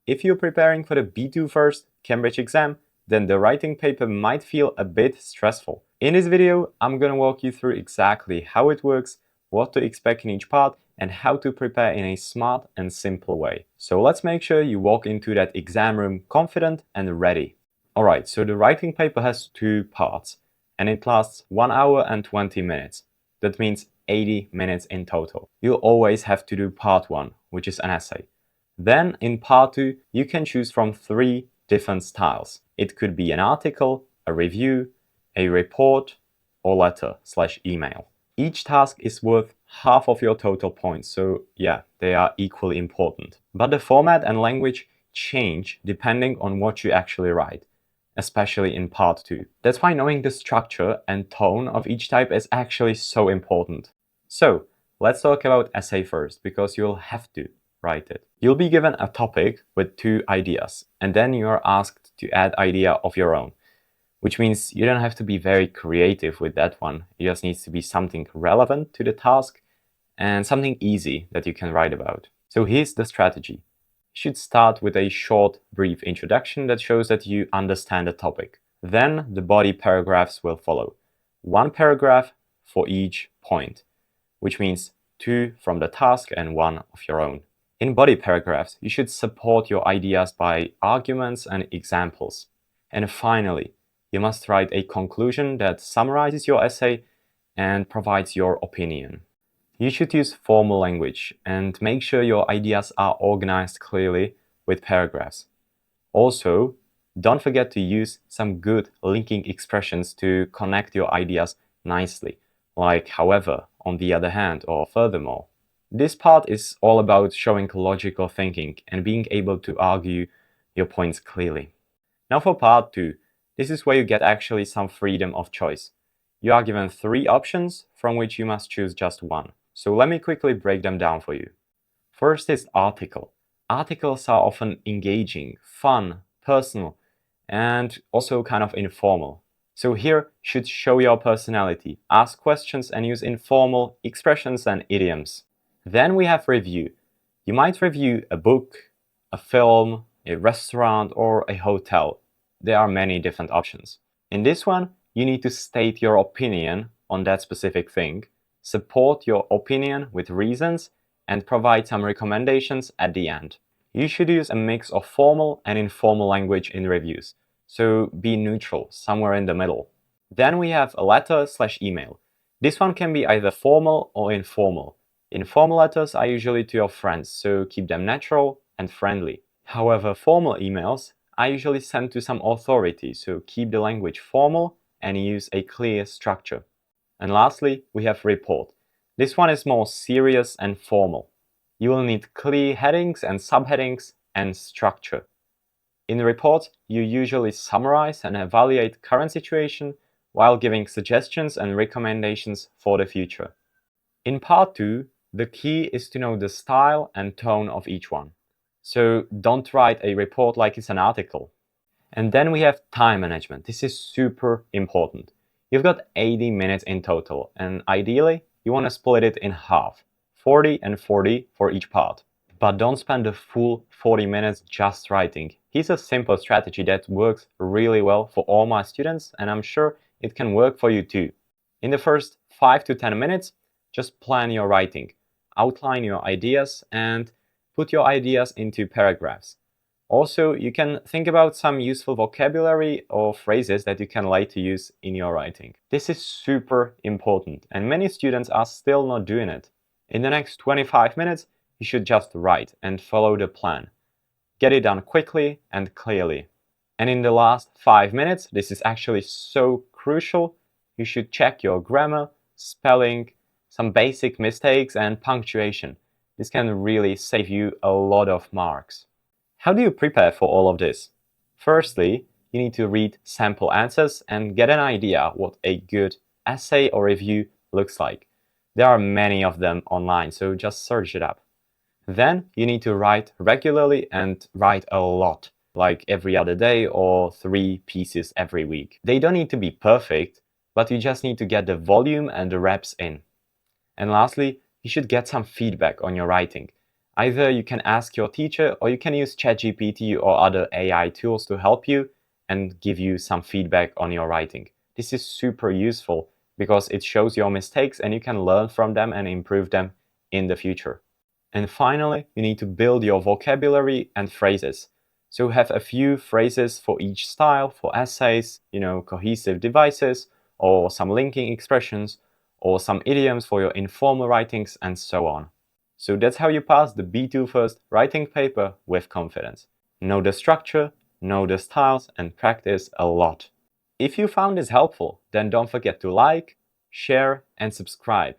If you're preparing for the B2 first Cambridge exam, then the writing paper might feel a bit stressful. In this video, I'm gonna walk you through exactly how it works, what to expect in each part, and how to prepare in a smart and simple way. So let's make sure you walk into that exam room confident and ready. Alright, so the writing paper has 2 parts, and it lasts 1 hour and 20 minutes. That means 80 minutes in total. You'll always have to do part 1, which is an essay. Then in part 2, you can choose from 3 different styles. It could be an article, a review, a report, or letter/email. Each task is worth half of your total points, so yeah, they are equally important. But the format and language change depending on what you actually write, especially in part 2. That's why knowing the structure and tone of each type is actually so important. So let's talk about essay first, because you'll have to write it. You'll be given a topic with 2 ideas, and then you are asked to add idea of your own, which means you don't have to be very creative with that one. It just needs to be something relevant to the task and something easy that you can write about. So here's the strategy. You should start with a short, brief introduction that shows that you understand the topic. Then the body paragraphs will follow. 1 paragraph for each point, which means 2 from the task and 1 of your own. In body paragraphs, you should support your ideas by arguments and examples. And finally, you must write a conclusion that summarizes your essay and provides your opinion. You should use formal language and make sure your ideas are organized clearly with paragraphs. Also, don't forget to use some good linking expressions to connect your ideas nicely, like however, on the other hand, or furthermore. This part is all about showing logical thinking and being able to argue your points clearly. Now for part 2, this is where you get actually some freedom of choice. You are given 3 options from which you must choose just one. So let me quickly break them down for you. First is article. Articles are often engaging, fun, personal, and also kind of informal. So here you should show your personality, ask questions and use informal expressions and idioms. Then we have review. You might review a book, a film, a restaurant, or a hotel. There are many different options. In this one, you need to state your opinion on that specific thing, support your opinion with reasons, and provide some recommendations at the end. You should use a mix of formal and informal language in reviews, so be neutral, somewhere in the middle. Then we have a letter/email. This one can be either formal or informal. Informal letters are usually to your friends, so keep them natural and friendly. However, formal emails are usually sent to some authority, so keep the language formal and use a clear structure. And lastly, we have report. This one is more serious and formal. You will need clear headings and subheadings and structure. In the report, you usually summarize and evaluate current situation while giving suggestions and recommendations for the future. In part 2, the key is to know the style and tone of each one. So don't write a report like it's an article. And then we have time management. This is super important. You've got 80 minutes in total, and ideally, you want to split it in half, 40 and 40 for each part. But don't spend the full 40 minutes just writing. Here's a simple strategy that works really well for all my students, and I'm sure it can work for you too. In the first 5 to 10 minutes, just plan your writing, outline your ideas, and put your ideas into paragraphs. Also, you can think about some useful vocabulary or phrases that you can later use in your writing. This is super important, and many students are still not doing it. In the next 25 minutes, you should just write and follow the plan. Get it done quickly and clearly. And in the last 5 minutes, this is actually so crucial, you should check your grammar, spelling, some basic mistakes, and punctuation. This can really save you a lot of marks. How do you prepare for all of this? Firstly, you need to read sample answers and get an idea what a good essay or review looks like. There are many of them online, so just search it up. Then you need to write regularly and write a lot, like every other day or 3 pieces every week. They don't need to be perfect, but you just need to get the volume and the reps in. And lastly, you should get some feedback on your writing. Either you can ask your teacher or you can use ChatGPT or other AI tools to help you and give you some feedback on your writing. This is super useful because it shows your mistakes and you can learn from them and improve them in the future. And finally, you need to build your vocabulary and phrases. So have a few phrases for each style, for essays, cohesive devices, or some linking expressions, or some idioms for your informal writings, and so on. So that's how you pass the B2 first writing paper with confidence. Know the structure, know the styles, and practice a lot. If you found this helpful, then don't forget to like, share, and subscribe.